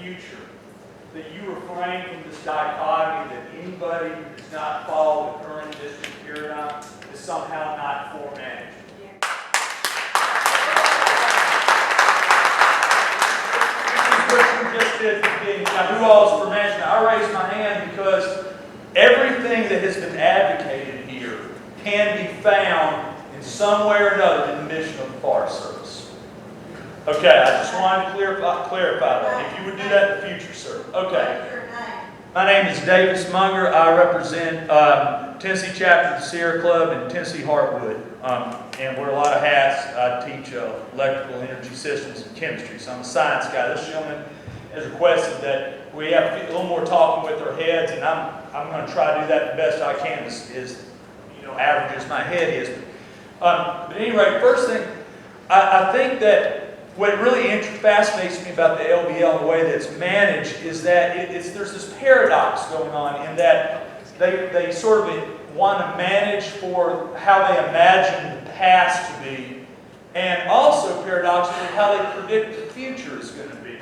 future, that you refrain from this dichotomy that anybody who does not follow the current district paradigm is somehow not for management. What you just did at the beginning. Now, who all is for management? I raised my hand because everything that has been advocated here can be found in some way or another in the mission of the Forest Service. Okay, I just wanted to clarify that. If you would do that in the future, sir. Okay. My name is Davis Munger. I represent Tennessee chapter of the Sierra Club and Tennessee Heartwood. And wear a lot of hats. I teach electrical energy systems and chemistry, so I'm a science guy. This gentleman has requested that we have a little more talking with our heads, and I'm going to try to do that the best I can as average as my head is. But at any rate, first thing, I think that what really fascinates me about the LBL and the way that it's managed is that there's this paradox going on in that they sort of want to manage for how they imagine the past to be, and also paradoxically how they predict the future is going to be.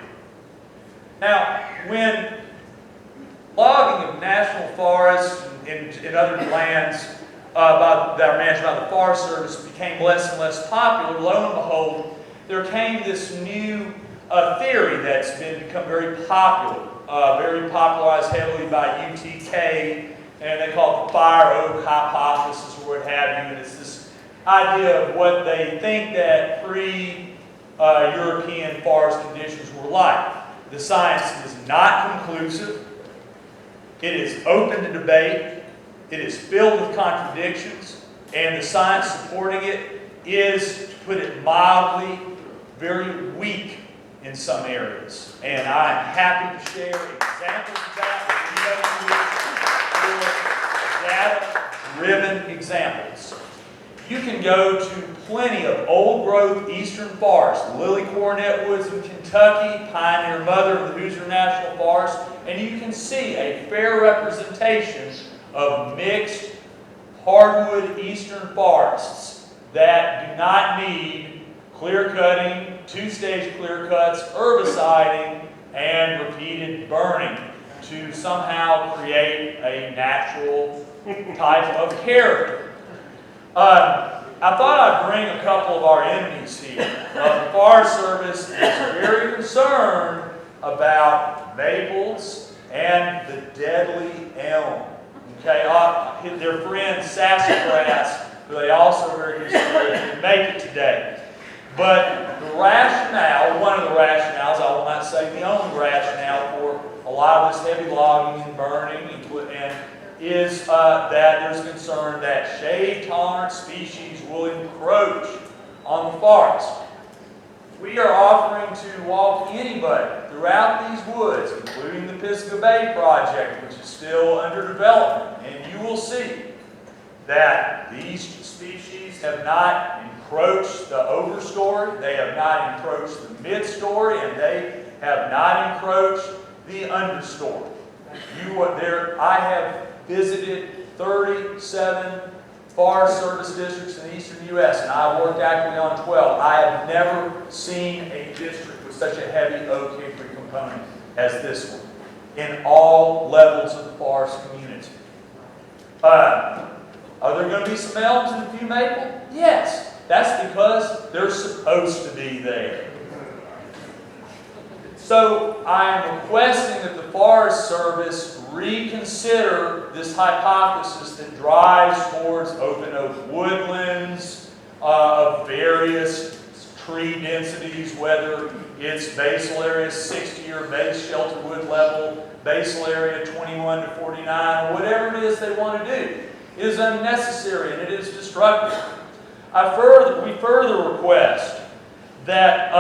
Now, when logging of national forests and other lands that are managed by the Forest Service became less and less popular, lo and behold, there came this new theory that's become very popular, very popularized heavily by UTK, and they call it the fire oak hypothesis or what have you. And it's this idea of what they think that pre-European forest conditions were like. The science is not conclusive. It is open to debate. It is filled with contradictions. And the science supporting it is, to put it mildly, very weak in some areas. And I'm happy to share examples of that with you, data-driven examples. You can go to plenty of old-growth eastern forests, lily cornet woods in Kentucky, pioneer mother of the Hoosier National Forest, and you can see a fair representation of mixed hardwood eastern forests that do not need clear-cutting, two-stage clear-cuts, herbiciding, and repeated burning to somehow create a natural type of character. I thought I'd bring a couple of our enemies here. The Forest Service is very concerned about maples and the deadly elm. Okay, their friend sassafras, who they also are very concerned didn't make it today. But the rationale, one of the rationales, I will not say the only rationale for a lot of this heavy logging and burning is that there's concern that shade-tolerant species will encroach on the forest. We are offering to walk anybody throughout these woods, including the Pisgah Bay project, which is still under development, and you will see that these species have not encroached the overstory, they have not encroached the midstory, and they have not encroached the understory. I have visited 37 Forest Service districts in the eastern U.S., and I worked actively on 12. I have never seen a district with such a heavy oak hickory component as this one in all levels of the forest community. Are there going to be some elms and a few maple? Yes. That's because they're supposed to be there. So I am requesting that the Forest Service reconsider this hypothesis that drives towards open oak woodlands of various tree densities, whether it's basal area 60 or base shelter wood level, basal area 21 to 49, or whatever it is they want to do. It is unnecessary and it is destructive. We further request that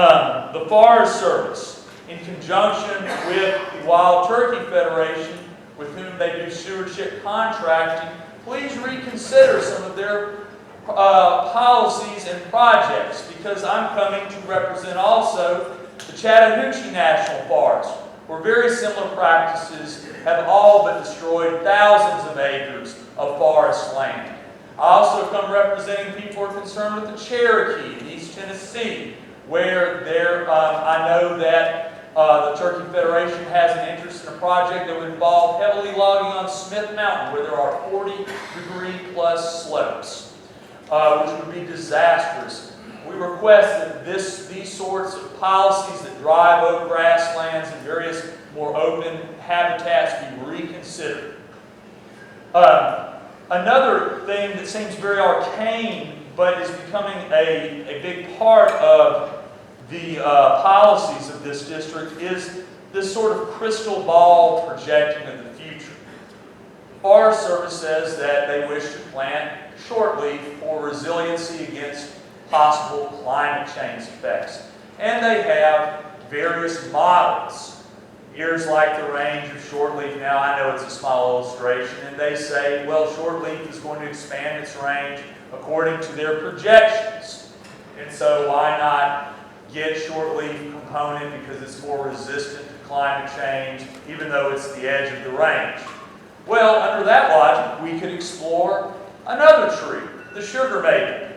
the Forest Service, in conjunction with the Wild Turkey Federation, with whom they do stewardship contracting, please reconsider some of their policies and projects, because I'm coming to represent also the Chattahoochee National Forest, where very similar practices have all but destroyed thousands of acres of forest land. I also come representing people who are concerned with the Cherokee in East Tennessee, where I know that the Turkey Federation has an interest in a project that would involve heavily logging on Smith Mountain, where there are 40-degree-plus slopes, which would be disastrous. We request that these sorts of policies that drive oak grasslands and various more open habitats be reconsidered. Another thing that seems very arcane but is becoming a big part of the policies of this district is this sort of crystal ball projecting of the future. The Forest Service says that they wish to plant shortleaf for resiliency against possible climate change effects. And they have various models. Here's like the range of shortleaf. Now I know it's a small illustration, and they say, well, shortleaf is going to expand its range according to their projections. And so why not get shortleaf component because it's more resistant to climate change, even though it's the edge of the range? Well, under that logic, we could explore another tree, the sugar maple.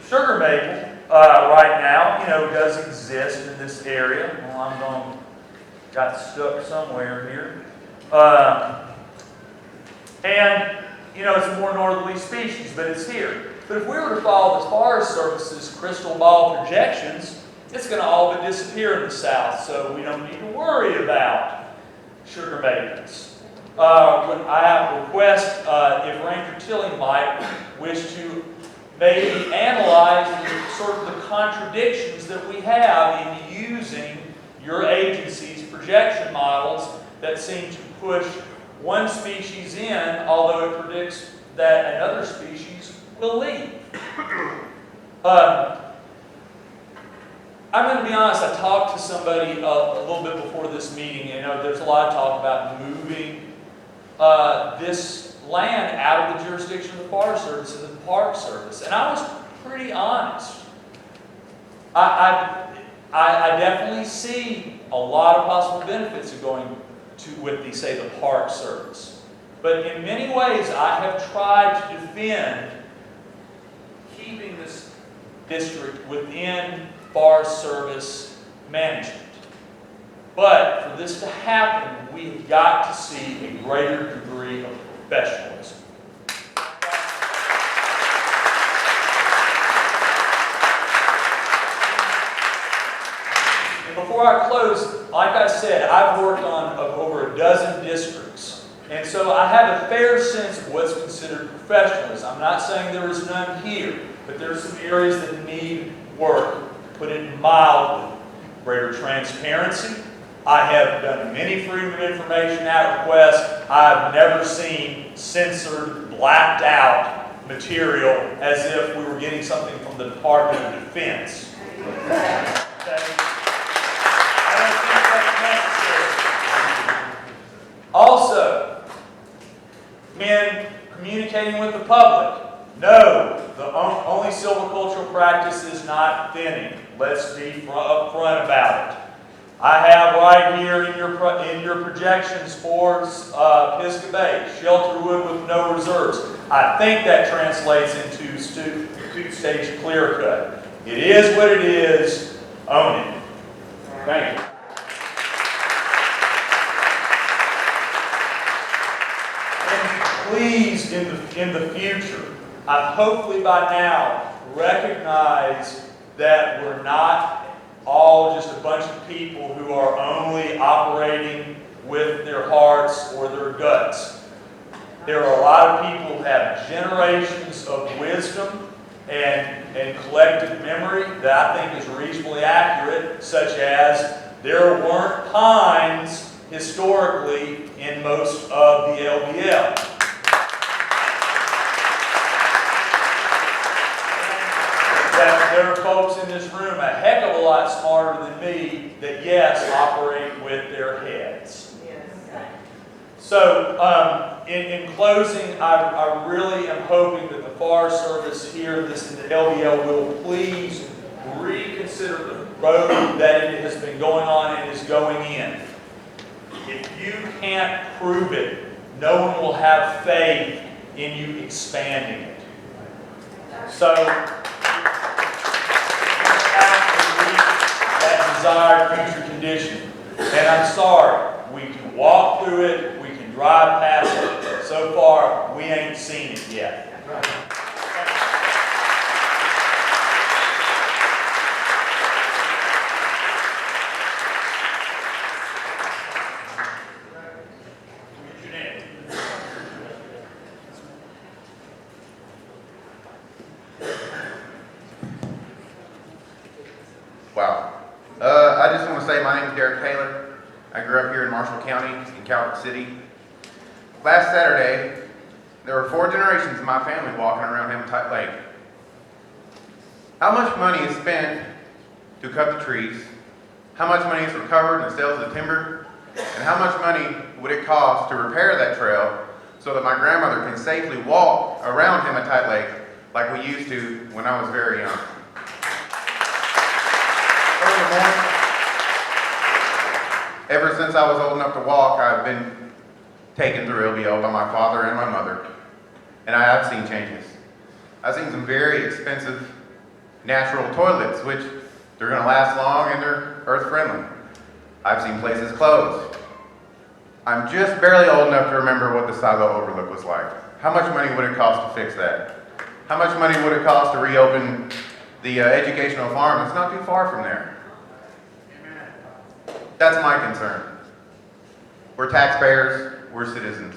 The sugar maple, right now, does exist in this area. Well, got stuck somewhere here. It's a more northerly species, but it's here. But if we were to follow the Forest Service's crystal ball projections, it's going to all but disappear in the south, so we don't need to worry about sugar maples. I have a request if Ranger Tilling might wish to maybe analyze sort of the contradictions that we have in using your agency's projection models that seem to push one species in, although it predicts that another species will leave. I'm going to be honest, I talked to somebody a little bit before this meeting. There's a lot of talk about moving this land out of the jurisdiction of the Forest Service and the Park Service. And I was pretty honest. I definitely see a lot of possible benefits of going with the Park Service. But in many ways, I have tried to defend keeping this district within Forest Service management. But for this to happen, we've got to see a greater degree of professionalism. And before I close, like I said, I've worked on over a dozen districts. And so I have a fair sense of what's considered professionalism. I'm not saying there is none here, but there are some areas that need work. To put it mildly, greater transparency. I have done many Freedom of Information Act requests. I've never seen censored, blacked out material as if we were getting something from the Department of Defense. Okay? I don't think that's necessary. Also, when communicating with the public, no, the only silvicultural practice is not thinning. Let's be upfront about it. I have right here in your projections for Pisgah Bay, shelter wood with no reserves. I think that translates into two-stage clear cut. It is what it is. Own it. Thank you. And please, in the future, hopefully by now recognize that we're not all just a bunch of people who are only operating with their hearts or their guts. There are a lot of people who have generations of wisdom and collective memory that I think is reasonably accurate, such as there weren't pines historically in most of the LBL. There are folks in this room a heck of a lot smarter than me that, yes, operate with their heads. Yes. So, in closing, I really am hoping that the Forest Service here in the LBL will please reconsider the road that it has been going on and is going in. If you can't prove it, no one will have faith in you expanding it. So, that desired future condition. And I'm sorry, we can walk through it, we can drive past it. So far, we ain't seen it yet. Wow. I just want to say my name is Derek Taylor. I grew up here in Marshall County, in Calvert City. Last Saturday, there were 4 generations of my family walking around Hematite Lake. How much money is spent to cut the trees? How much money is recovered in the sales of the timber? And how much money would it cost to repair that trail so that my grandmother can safely walk around Hematite Lake like we used to when I was very young? Furthermore, ever since I was old enough to walk, I've been taken through LBL by my father and my mother, and I have seen changes. I've seen some very expensive natural toilets, which they're going to last long and they're earth-friendly. I've seen places closed. I'm just barely old enough to remember what the silo overlook was like. How much money would it cost to fix that? How much money would it cost to reopen the educational farm that's not too far from there? That's my concern. We're taxpayers, we're citizens.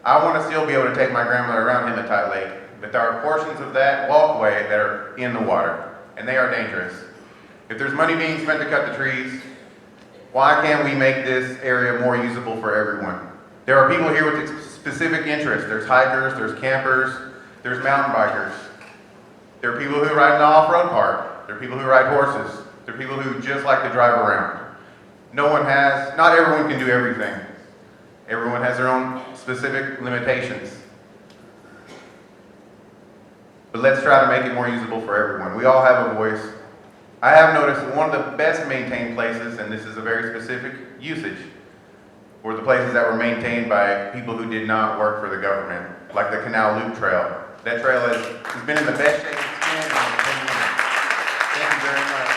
I want to still be able to take my grandmother around Hematite Lake, but there are portions of that walkway that are in the water, and they are dangerous. If there's money being spent to cut the trees, why can't we make this area more usable for everyone? There are people here with specific interests. There's hikers, there's campers, there's mountain bikers. There are people who ride in the off-road park. There are people who ride horses. There are people who just like to drive around. Not everyone can do everything. Everyone has their own specific limitations. But let's try to make it more usable for everyone. We all have a voice. I have noticed that one of the best maintained places, and this is a very specific usage, were the places that were maintained by people who did not work for the government, like the Canal Loop Trail. That trail has been in the best shape it's been in 10 years. Thank you very much.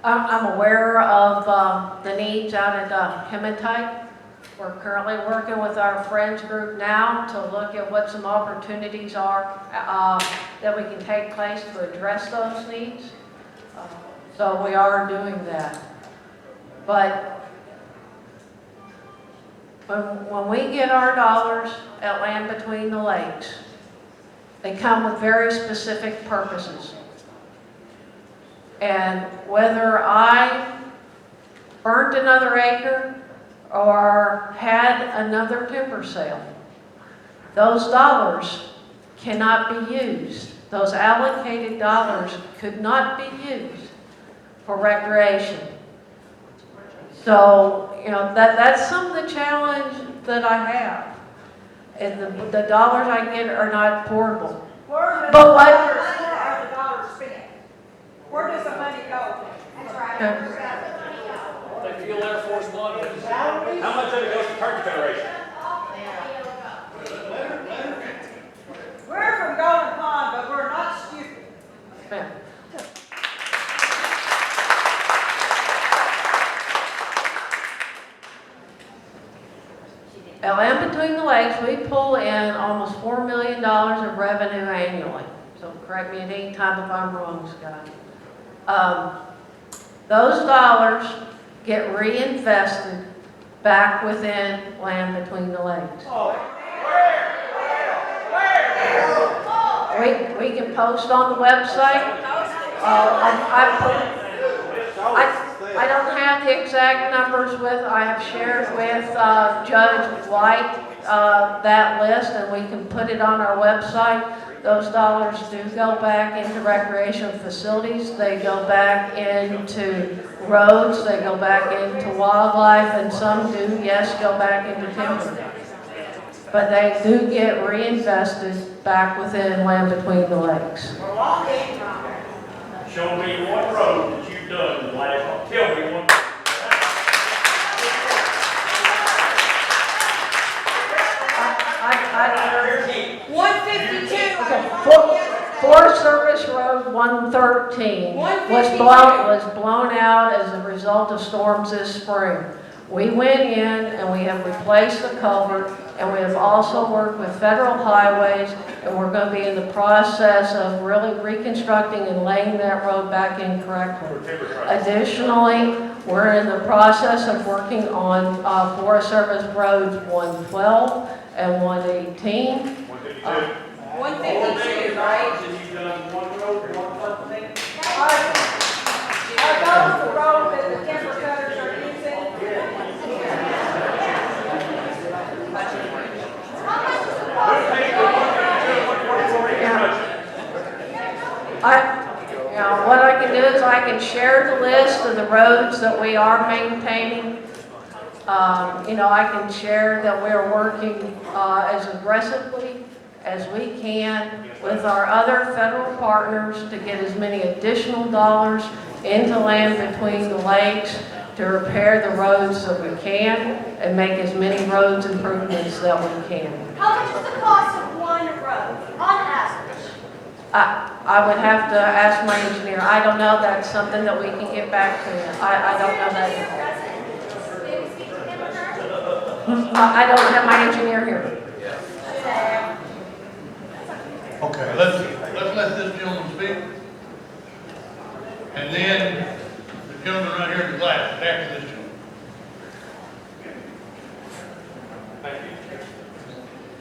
I'm aware of the needs out at Hematite. We're currently working with our friends group now to look at what some opportunities are that we can take place to address those needs. So we are doing that. But when we get our dollars at Land Between the Lakes, they come with very specific purposes. And whether I burnt another acre or had another timber sale, those dollars cannot be used. Those allocated dollars could not be used for recreation. So, that's some of the challenge that I have. And the dollars I get are not portable. But what? Are the dollars spent? Where does the money go? That's right. Like Fuel Air Force One. How much of it goes to Turkey Federation? We're from Golden Pond, but we're not stupid. Yeah. At Land Between the Lakes, we pull in almost $4 million of revenue annually. So correct me at any time if I'm wrong, Scott. Those dollars get reinvested back within Land Between the Lakes. We can post on the website. I don't have the exact numbers I have shared with Judge White that list, and we can put it on our website. Those dollars do go back into recreational facilities. They go back into roads. They go back into wildlife, and some do, yes, go back into timber. But they do get reinvested back within land between the lakes. We're walking. Show me one road that you've done in the last, tell me one. I, 152. Forest Service Road 113 was blown out as a result of storms this spring. We went in and we have replaced the culvert, and we have also worked with federal highways, and we're going to be in the process of really reconstructing and laying that road back in correctly. Additionally, we're in the process of working on Forest Service Roads 112 and 118. 152, right? You've done one road, one thing? Are those the roads that the timber cutters are using? What I can do is I can share the list of the roads that we are maintaining. I can share that we're working as aggressively as we can with our other federal partners to get as many additional dollars into land between the lakes to repair the roads that we can and make as many roads improvements that we can. How much is the cost of one road on average? I would have to ask my engineer. I don't know. That's something that we can get back to. I don't know that. I don't have my engineer here. Okay, let's let this gentleman speak. And then the gentleman right here in the glass, after this gentleman.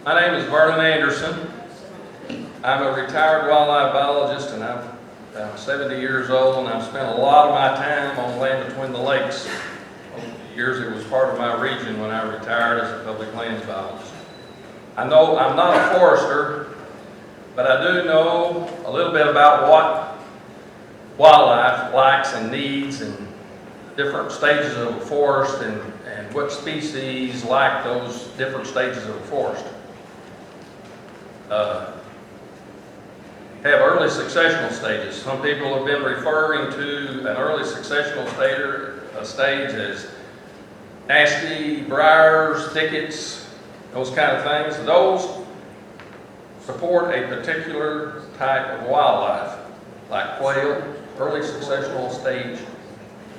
My name is Vernon Anderson. I'm a retired wildlife biologist, and I'm 70 years old, and I've spent a lot of my time on land between the lakes. Over the years, it was part of my region when I retired as a public lands biologist. I know I'm not a forester, but I do know a little bit about what wildlife likes and needs and different stages of a forest and what species like those different stages of a forest. Have early successional stages. Some people have been referring to an early successional stage as nasty briars, thickets, those kind of things. Those support a particular type of wildlife, like quail, early successional stage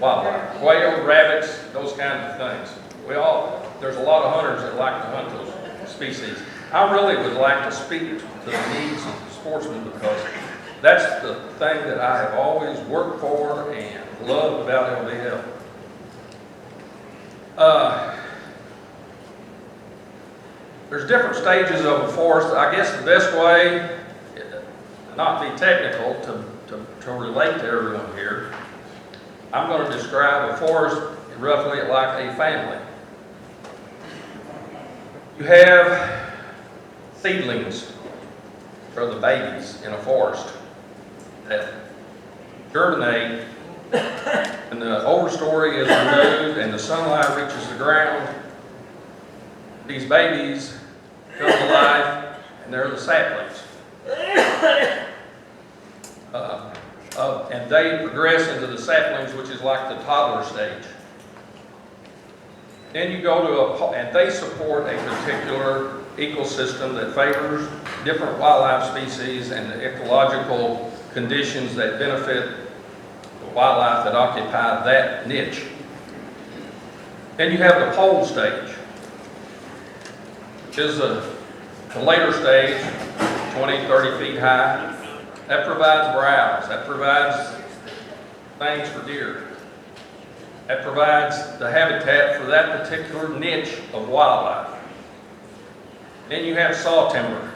wildlife. Quail, rabbits, those kinds of things. There's a lot of hunters that like to hunt those species. I really would like to speak to the needs of sportsmen because that's the thing that I have always worked for and loved about LBL. There's different stages of a forest. I guess the best way, not be technical, to relate to everyone here, I'm going to describe a forest roughly like a family. You have seedlings, or the babies in a forest, that germinate and the overstory is removed and the sunlight reaches the ground. These babies come to life and they're the saplings. And they progress into the saplings, which is like the toddler stage. Then you go to and they support a particular ecosystem that favors different wildlife species and the ecological conditions that benefit the wildlife that occupy that niche. Then you have the pole stage, which is the later stage, 20, 30 feet high. That provides browse, that provides things for deer. That provides the habitat for that particular niche of wildlife. Then you have saw timber,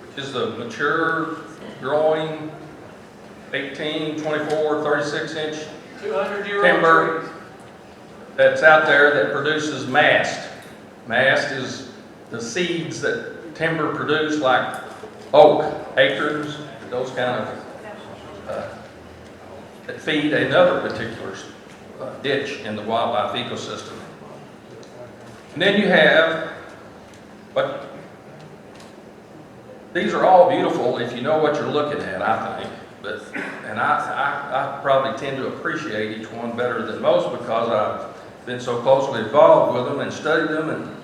which is the mature, growing, 18, 24, 36 inch 200-year-old timber trees. that's out there that produces mast. Mast is the seeds that timber produce, like oak, acorns, those kind of, that feed another particular ditch in the wildlife ecosystem. And then you have what these are all beautiful if you know what you're looking at, I think. And I probably tend to appreciate each one better than most because I've been so closely involved with them and studied them and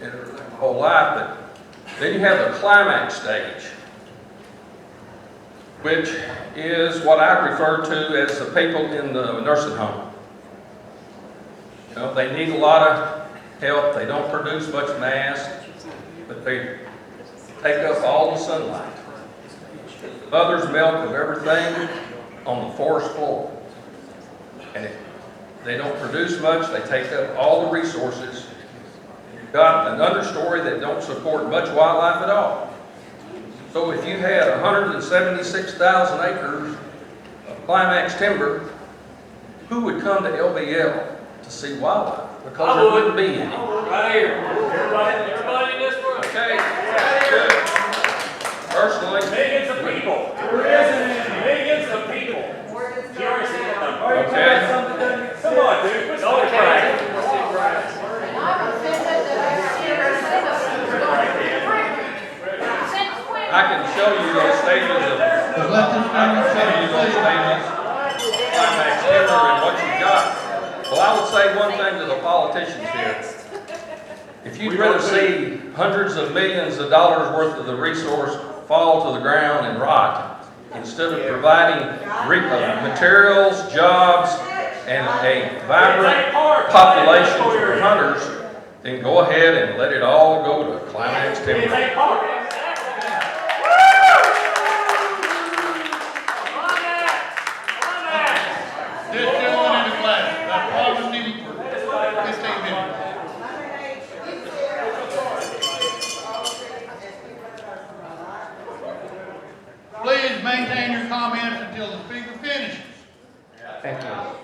everything my whole life. But then you have the climax stage, which is what I refer to as the people in the nursing home. You know, they need a lot of help. They don't produce much mass, but they take up all the sunlight. Mother's milk of everything on the forest floor. And they don't produce much, they take up all the resources. You've got an understory that don't support much wildlife at all. So if you had 176,000 acres of climax timber, who would come to LBL to see wildlife? Because there wouldn't be any. Right here. Everybody in this room. Okay, good. Personally, Millions of people. Millions of people. You already see that number. okay. Come on, dude. Don't cry. I can show you those stages of, climax timber and what you got. Well, I would say one thing to the politicians here. If you'd rather see hundreds of millions of dollars worth of the resource fall to the ground and rot, instead of providing materials, jobs, and a vibrant population for hunters, then go ahead and let it all go to climax timber. This gentleman in the glass, I promised him for 15 minutes. Please maintain your comments until the speaker finishes. Thank you.